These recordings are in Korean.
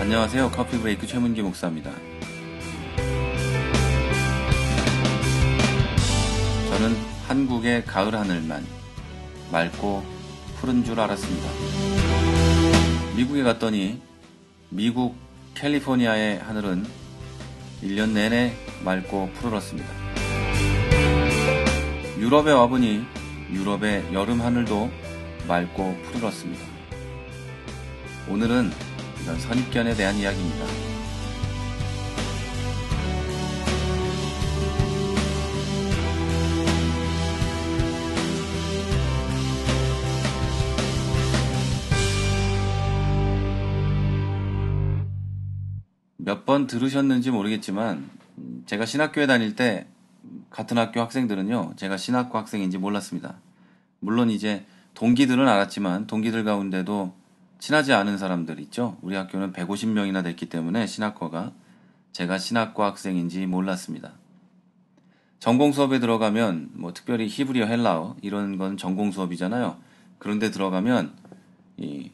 안녕하세요. 커피 브레이크 최문기 목사입니다. 저는 한국의 가을 하늘만 맑고 푸른 줄 알았습니다. 미국에 갔더니 미국 캘리포니아의 하늘은 1년 내내 맑고 푸르렀습니다. 유럽에 와보니 유럽의 여름 하늘도 맑고 푸르렀습니다. 오늘은 이런 선입견에 대한 이야기입니다. 몇 번 들으셨는지 모르겠지만 제가 신학교에 다닐 때 같은 학교 학생들은요, 제가 신학과 학생인지 몰랐습니다. 물론 이제 동기들은 알았지만 동기들 가운데도 친하지 않은 사람들 있죠. 우리 학교는 150명이나 됐기 때문에 신학과가, 제가 신학과 학생인지 몰랐습니다. 전공 수업에 들어가면 특별히 히브리어, 헬라어 이런 건 전공 수업이잖아요. 그런데 들어가면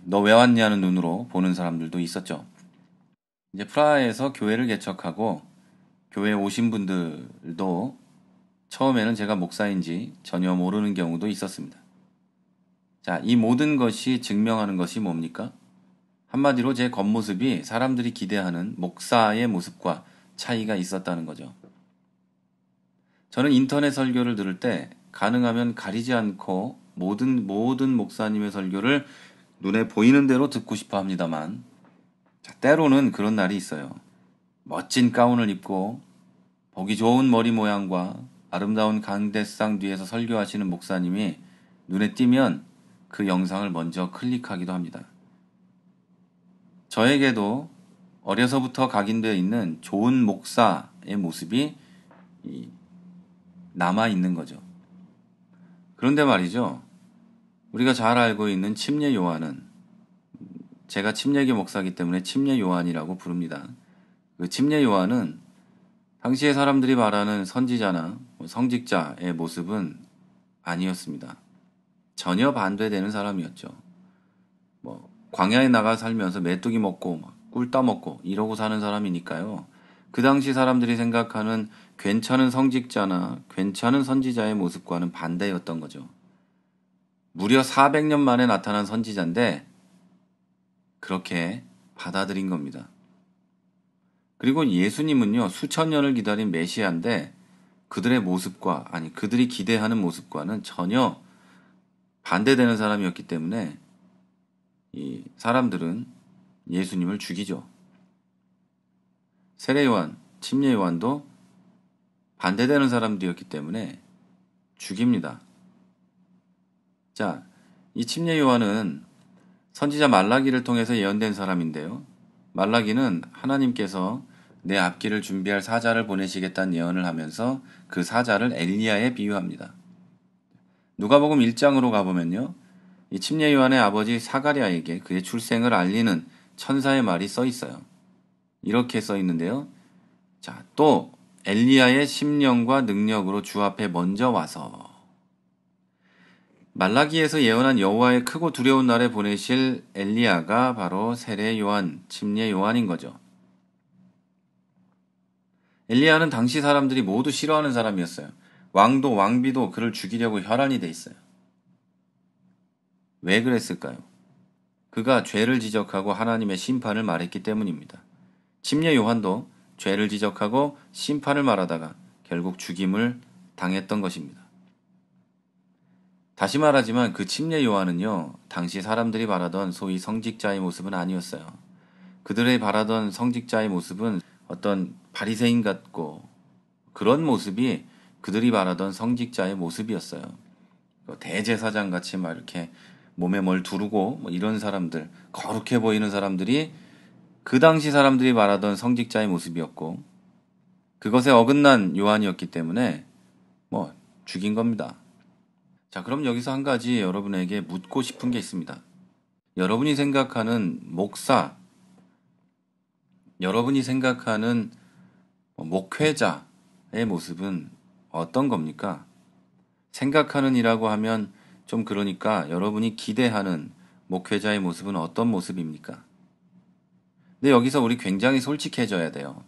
너 왜 왔냐는 눈으로 보는 사람들도 있었죠. 이제 프라하에서 교회를 개척하고 교회에 오신 분들도 처음에는 제가 목사인지 전혀 모르는 경우도 있었습니다. 자, 이 모든 것이 증명하는 것이 뭡니까? 한마디로 제 겉모습이 사람들이 기대하는 목사의 모습과 차이가 있었다는 거죠. 저는 인터넷 설교를 들을 때 가능하면 가리지 않고 모든 목사님의 설교를 눈에 보이는 대로 듣고 싶어 합니다만, 때로는 그런 날이 있어요. 멋진 가운을 입고 보기 좋은 머리 모양과 아름다운 강대상 뒤에서 설교하시는 목사님이 눈에 띄면 그 영상을 먼저 클릭하기도 합니다. 저에게도 어려서부터 각인되어 있는 좋은 목사의 모습이 남아있는 거죠. 그런데 말이죠, 우리가 잘 알고 있는 침례 요한은, 제가 침례교 목사이기 때문에 침례 요한이라고 부릅니다. 그 침례 요한은 당시에 사람들이 말하는 선지자나 성직자의 모습은 아니었습니다. 전혀 반대되는 사람이었죠. 광야에 나가 살면서 메뚜기 먹고 꿀 따먹고 이러고 사는 사람이니까요. 그 당시 사람들이 생각하는 괜찮은 성직자나 괜찮은 선지자의 모습과는 반대였던 거죠. 무려 400년 만에 나타난 선지자인데 그렇게 받아들인 겁니다. 그리고 예수님은요, 수천 년을 기다린 메시아인데 그들의 모습과, 그들이 기대하는 모습과는 전혀 반대되는 사람이었기 때문에 이 사람들은 예수님을 죽이죠. 세례 요한, 침례 요한도 반대되는 사람들이었기 때문에 죽입니다. 자, 이 침례 요한은 선지자 말라기를 통해서 예언된 사람인데요. 말라기는 하나님께서 내 앞길을 준비할 사자를 보내시겠다는 예언을 하면서 그 사자를 엘리야에 비유합니다. 누가복음 1장으로 가보면요, 이 침례 요한의 아버지 사가랴에게 그의 출생을 알리는 천사의 말이 써 있어요. 이렇게 써 있는데요. 자, 또 엘리야의 심령과 능력으로 주 앞에 먼저 와서, 말라기에서 예언한 여호와의 크고 두려운 날에 보내실 엘리야가 바로 세례 요한, 침례 요한인 거죠. 엘리야는 당시 사람들이 모두 싫어하는 사람이었어요. 왕도 왕비도 그를 죽이려고 혈안이 돼 있어요. 왜 그랬을까요? 그가 죄를 지적하고 하나님의 심판을 말했기 때문입니다. 침례 요한도 죄를 지적하고 심판을 말하다가 결국 죽임을 당했던 것입니다. 다시 말하지만 그 침례 요한은요, 당시 사람들이 바라던 소위 성직자의 모습은 아니었어요. 그들이 바라던 성직자의 모습은 어떤 바리새인 같고 그런 모습이 그들이 바라던 성직자의 모습이었어요. 대제사장 같이 이렇게 몸에 뭘 두르고 이런 사람들, 거룩해 보이는 사람들이 그 당시 사람들이 말하던 성직자의 모습이었고, 그것에 어긋난 요한이었기 때문에 죽인 겁니다. 자, 그럼 여기서 한 가지 여러분에게 묻고 싶은 게 있습니다. 여러분이 생각하는 목사, 여러분이 생각하는 목회자의 모습은 어떤 겁니까? 생각하는 이라고 하면 좀 그러니까 여러분이 기대하는 목회자의 모습은 어떤 모습입니까? 근데 여기서 우리 굉장히 솔직해져야 돼요.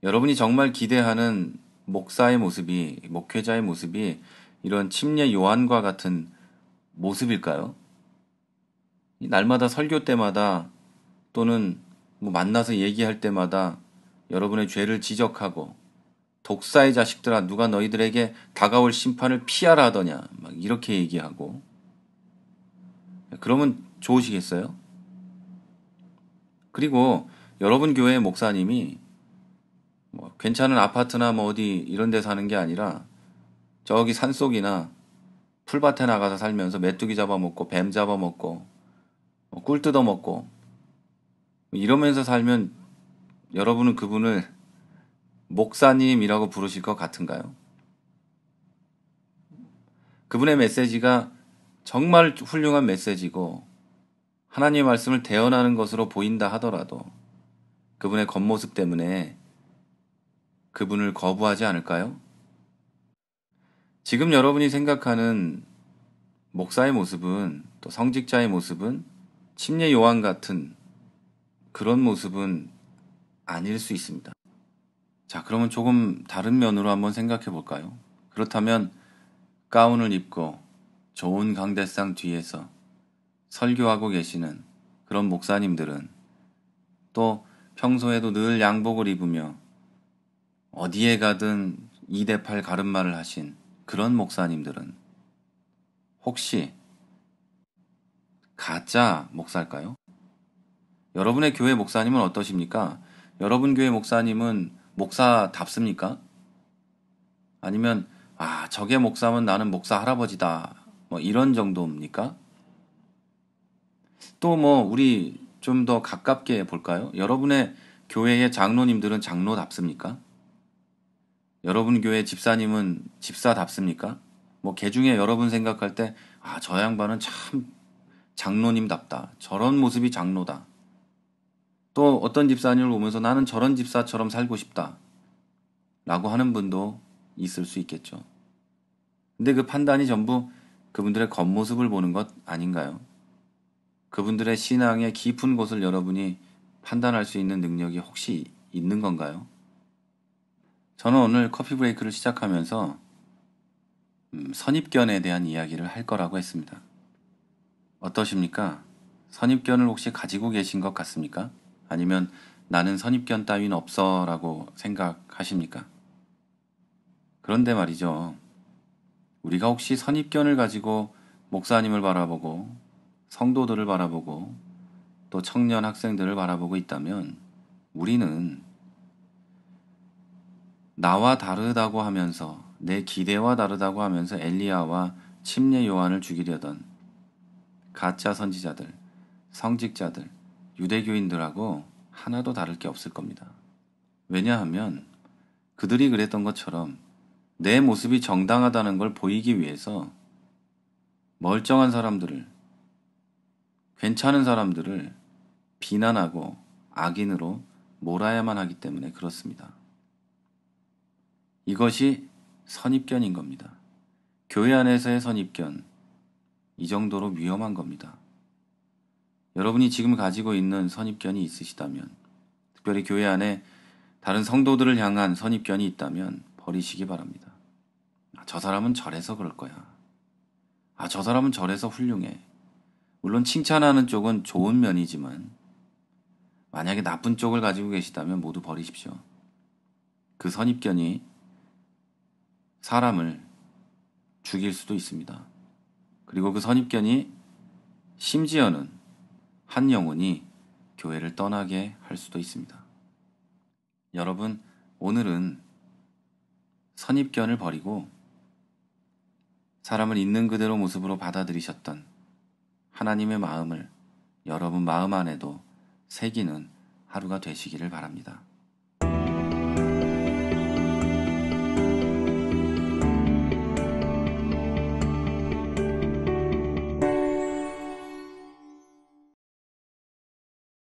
여러분이 정말 기대하는 목사의 모습이, 목회자의 모습이 이런 침례 요한과 같은 모습일까요? 날마다 설교 때마다 또는 뭐 만나서 얘기할 때마다 여러분의 죄를 지적하고 독사의 자식들아 누가 너희들에게 다가올 심판을 피하라 하더냐 막 이렇게 얘기하고 그러면 좋으시겠어요? 그리고 여러분 교회 목사님이 뭐 괜찮은 아파트나 뭐 어디 이런 데 사는 게 아니라 저기 산속이나 풀밭에 나가서 살면서 메뚜기 잡아먹고 뱀 잡아먹고 꿀 뜯어먹고 이러면서 살면 여러분은 그분을 목사님이라고 부르실 것 같은가요? 그분의 메시지가 정말 훌륭한 메시지고 하나님의 말씀을 대언하는 것으로 보인다 하더라도 그분의 겉모습 때문에 그분을 거부하지 않을까요? 지금 여러분이 생각하는 목사의 모습은 또 성직자의 모습은 침례 요한 같은 그런 모습은 아닐 수 있습니다. 자, 그러면 조금 다른 면으로 한번 생각해 볼까요? 그렇다면 가운을 입고 좋은 강대상 뒤에서 설교하고 계시는 그런 목사님들은 또 평소에도 늘 양복을 입으며 어디에 가든 2대8 가름말을 하신 그런 목사님들은 혹시 가짜 목사일까요? 여러분의 교회 목사님은 어떠십니까? 여러분 교회 목사님은 목사답습니까? 아니면 저게 목사면 나는 목사 할아버지다. 뭐 이런 정도입니까? 또 뭐 우리 좀 더 가깝게 볼까요? 여러분의 교회의 장로님들은 장로답습니까? 여러분 교회 집사님은 집사답습니까? 뭐 개중에 여러분 생각할 때 저 양반은 참 장로님답다. 저런 모습이 장로다. 또 어떤 집사님을 보면서 나는 저런 집사처럼 살고 싶다. 라고 하는 분도 있을 수 있겠죠. 근데 그 판단이 전부 그분들의 겉모습을 보는 것 아닌가요? 그분들의 신앙의 깊은 곳을 여러분이 판단할 수 있는 능력이 혹시 있는 건가요? 저는 오늘 커피 브레이크를 시작하면서 선입견에 대한 이야기를 할 거라고 했습니다. 어떠십니까? 선입견을 혹시 가지고 계신 것 같습니까? 아니면 나는 선입견 따윈 없어 라고 생각하십니까? 그런데 말이죠. 우리가 혹시 선입견을 가지고 목사님을 바라보고 성도들을 바라보고 또 청년 학생들을 바라보고 있다면 우리는 나와 다르다고 하면서 내 기대와 다르다고 하면서 엘리야와 침례 요한을 죽이려던 가짜 선지자들, 성직자들, 유대교인들하고 하나도 다를 게 없을 겁니다. 왜냐하면 그들이 그랬던 것처럼 내 모습이 정당하다는 걸 보이기 위해서 멀쩡한 사람들을, 괜찮은 사람들을 비난하고 악인으로 몰아야만 하기 때문에 그렇습니다. 이것이 선입견인 겁니다. 교회 안에서의 선입견, 이 정도로 위험한 겁니다. 여러분이 지금 가지고 있는 선입견이 있으시다면, 특별히 교회 안에 다른 성도들을 향한 선입견이 있다면 버리시기 바랍니다. 저 사람은 저래서 그럴 거야. 저 사람은 저래서 훌륭해. 물론 칭찬하는 쪽은 좋은 면이지만 만약에 나쁜 쪽을 가지고 계시다면 모두 버리십시오. 그 선입견이 사람을 죽일 수도 있습니다. 그리고 그 선입견이 심지어는 한 영혼이 교회를 떠나게 할 수도 있습니다. 여러분, 오늘은 선입견을 버리고 사람을 있는 그대로 모습으로 받아들이셨던 하나님의 마음을 여러분 마음 안에도 새기는 하루가 되시기를 바랍니다.